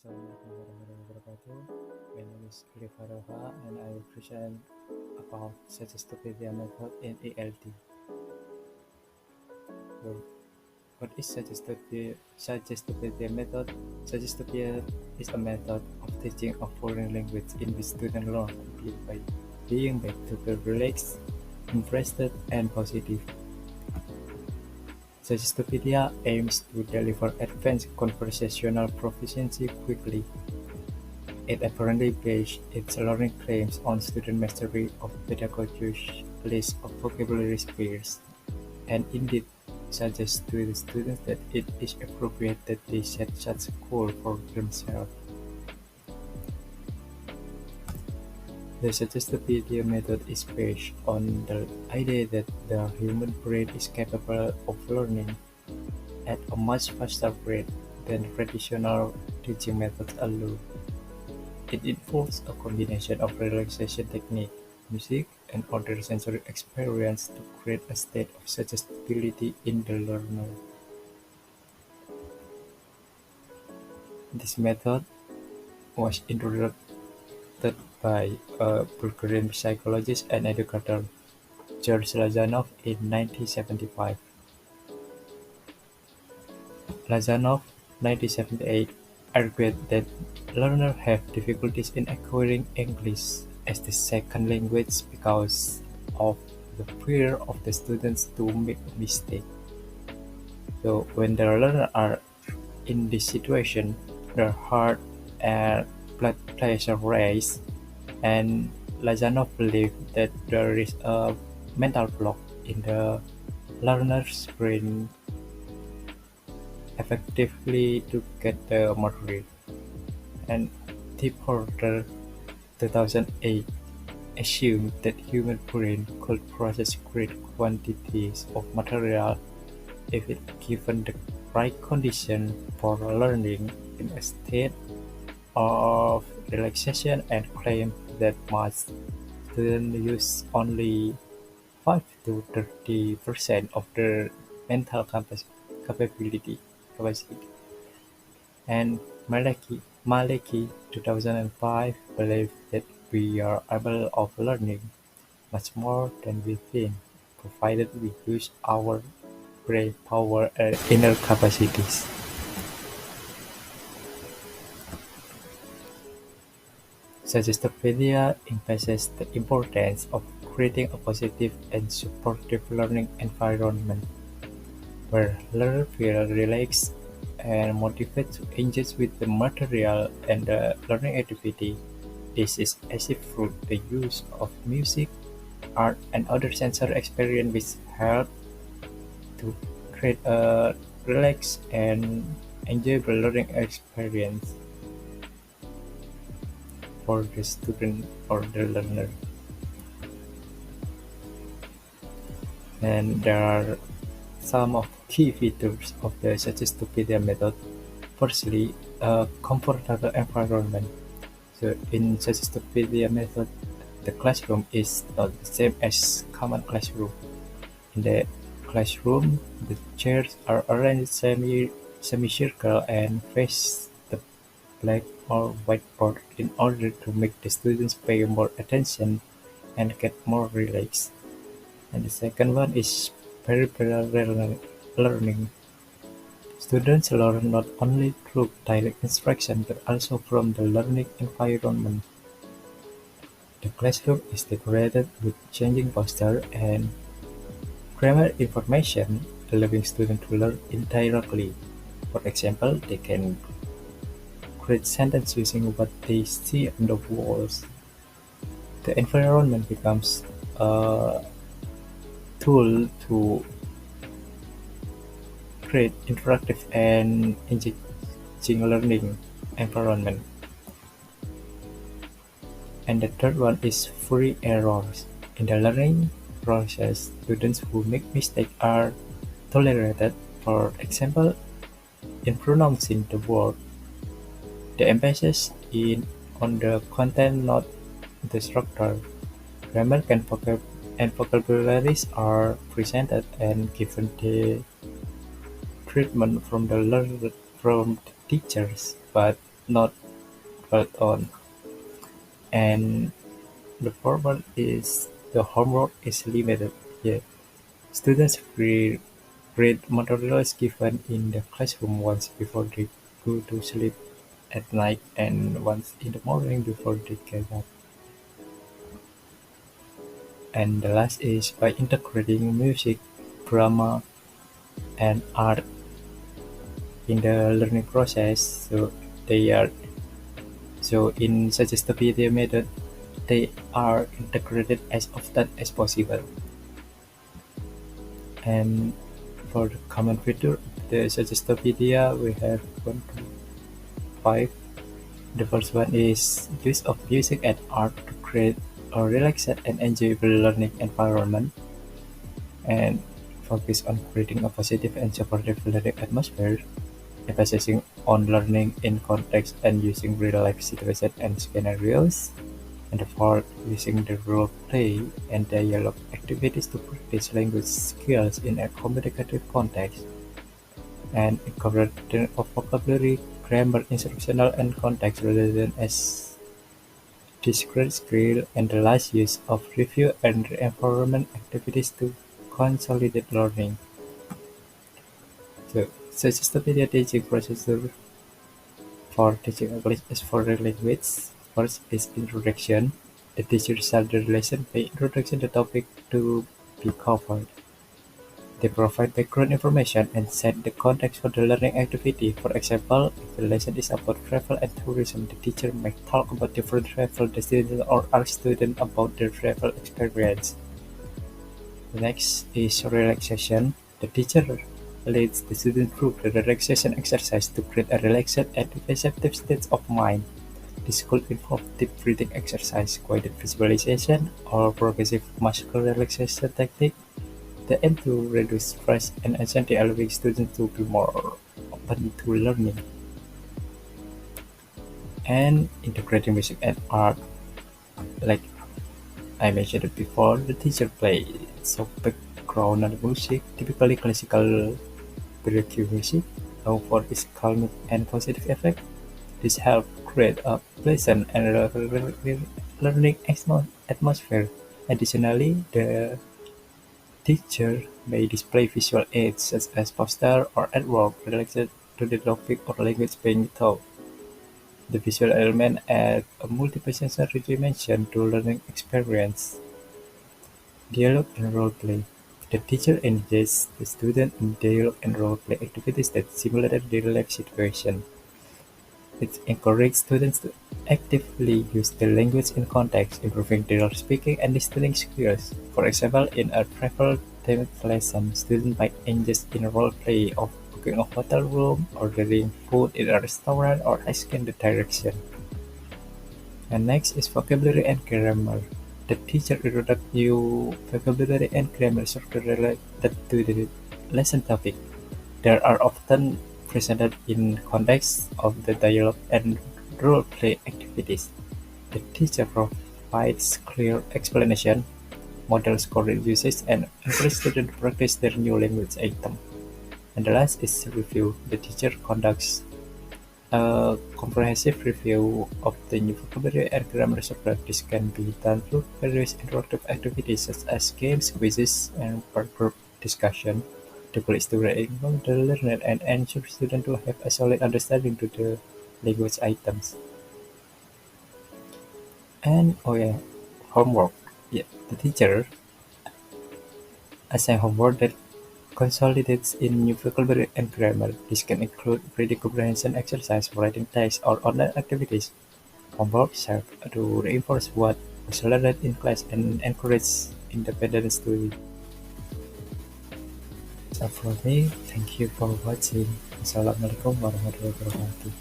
Assalamualaikum warahmatullahi wabarakatuh. My name is Faroha and I will present about Sugestopedia method in ELT. So, what is Sugestopedia method? Sugestopedia is a method of teaching a foreign language in which students learn quickly by being made to feel relaxed, interested, and positive. Sugestopedia aims to deliver advanced conversational proficiency quickly. It apparently based its learning claims on student mastery of pedagogic list of vocabulary pairs, and indeed suggests to the students that it is appropriate that they set such goal for themselves. The Sugestopedia method is based on the idea that the human brain is capable of learning at a much faster rate than traditional teaching methods allow. It involves a combination of relaxation technique, music, and other sensory experience to create a state of suggestibility in the learner. This method was introduced by Bulgarian psychologist and educator George Lazanov in 1975. Lazanov, 1978, argued that learners have difficulties in acquiring English as the second language because of the fear of the students to make a mistake. So when the learners are in this situation, their heart and blood pressure rise, and Lazanov believed that there is a mental block in the learner's brain effectively to get the material. And Porter, 2008, assumed that human brain could process great quantities of material if it given the right condition for learning in a state of relaxation, and claimed that most students use only 5 to 30% of their mental capability capacity. And Maleki 2005 believed that we are able of learning much more than we think, provided we use our brain power and inner capacities. Sugestopedia emphasizes the importance of creating a positive and supportive learning environment where learners feel relaxed and motivated to engage with the material and the learning activity. This is achieved through the use of music, art, and other sensory experience which help to create a relaxed and enjoyable learning experience for the student or the learner. And there are some of key features of the Sugestopedia method. Firstly, a comfortable environment. So in Sugestopedia method, the classroom is not the same as common classroom. In the classroom, the chairs are arranged semicircle and face the black or whiteboard in order to make the students pay more attention and get more relaxed. And the second one is peripheral learning. Students learn not only through direct instruction but also from the learning environment. The classroom is decorated with changing posture and grammar information, allowing students to learn indirectly. For example, they can create sentences using what they see on the walls. The environment becomes a tool to create interactive and engaging learning environment. And the third one is free errors. In the learning process, students who make mistakes are tolerated. For example, in pronouncing the word, the emphasis in on the content, not the structure. Grammar and vocabularies are presented and given the treatment from the teachers, but not built on. And the format is the homework is limited. Yeah. Students read materials given in the classroom once before they go to sleep at night and once in the morning before they get up. And the last is by integrating music, drama, and art in the learning process. They are so in Sugestopedia method, they are integrated as often as possible. And for the common feature of the Sugestopedia, we have 1 to 5. The first one is use of music and art to create a relaxed and enjoyable learning environment, and focus on creating a positive and supportive learning atmosphere, emphasizing on learning in context and using real-life situations and scenarios. And the fourth, using the role play and dialogue activities to practice language skills in a communicative context, and incorporating of vocabulary, grammar, instructional, and context rather than as discrete skill. And the last, use of review and environment activities to consolidate learning. So, Sugestopedia teaching procedure for teaching English as foreign language. First is introduction. The teacher starts the lesson by introducing the topic to be covered. They provide background information and set the context for the learning activity. For example, if the lesson is about travel and tourism, the teacher may talk about different travel destinations or ask students about their travel experience. Next is relaxation. The teacher leads the student through the relaxation exercise to create a relaxed and receptive state of mind. This could involve deep breathing exercise, guided visualization, or progressive muscular relaxation technique that aim to reduce stress and anxiety, allowing students to be more open to learning. And integrating music and art, like I mentioned it before, the teacher plays soft background music, typically classical Baroque music, known for its calming and positive effect. This helps create a pleasant and learning atmosphere. Additionally, the teacher may display visual aids such as posters or artwork related to the topic or language being taught. The visual element adds a multisensory dimension to learning experience. Dialogue and role play. The teacher engages the student in dialogue and role play activities that simulate real-life situations. It encourages students to actively use the language in context, improving their speaking and listening skills. For example, in a travel-themed lesson, students might engage in role-play of booking a hotel room, ordering food in a restaurant, or asking the direction. And next is vocabulary and grammar. The teacher introduces new vocabulary and grammar structure related to the lesson topic. They are often presented in context of the dialogue and role-play activities. The teacher provides clear explanation, models correct usage, and encourages students to practice their new language item. And the last is review. The teacher conducts a comprehensive review of the new vocabulary and grammar software. This can be done through various interactive activities such as games, quizzes, and group discussion. The goal is to involve the learner and ensure students to have a solid understanding to the language items. And oh yeah, homework. Yeah, the teacher assign homework that consolidates in new vocabulary and grammar. This can include reading comprehension exercise, writing tests, or online activities. Homework serve to reinforce what was learned in class and encourage independent study. So for me, thank you for watching. Assalamualaikum warahmatullahi wabarakatuh.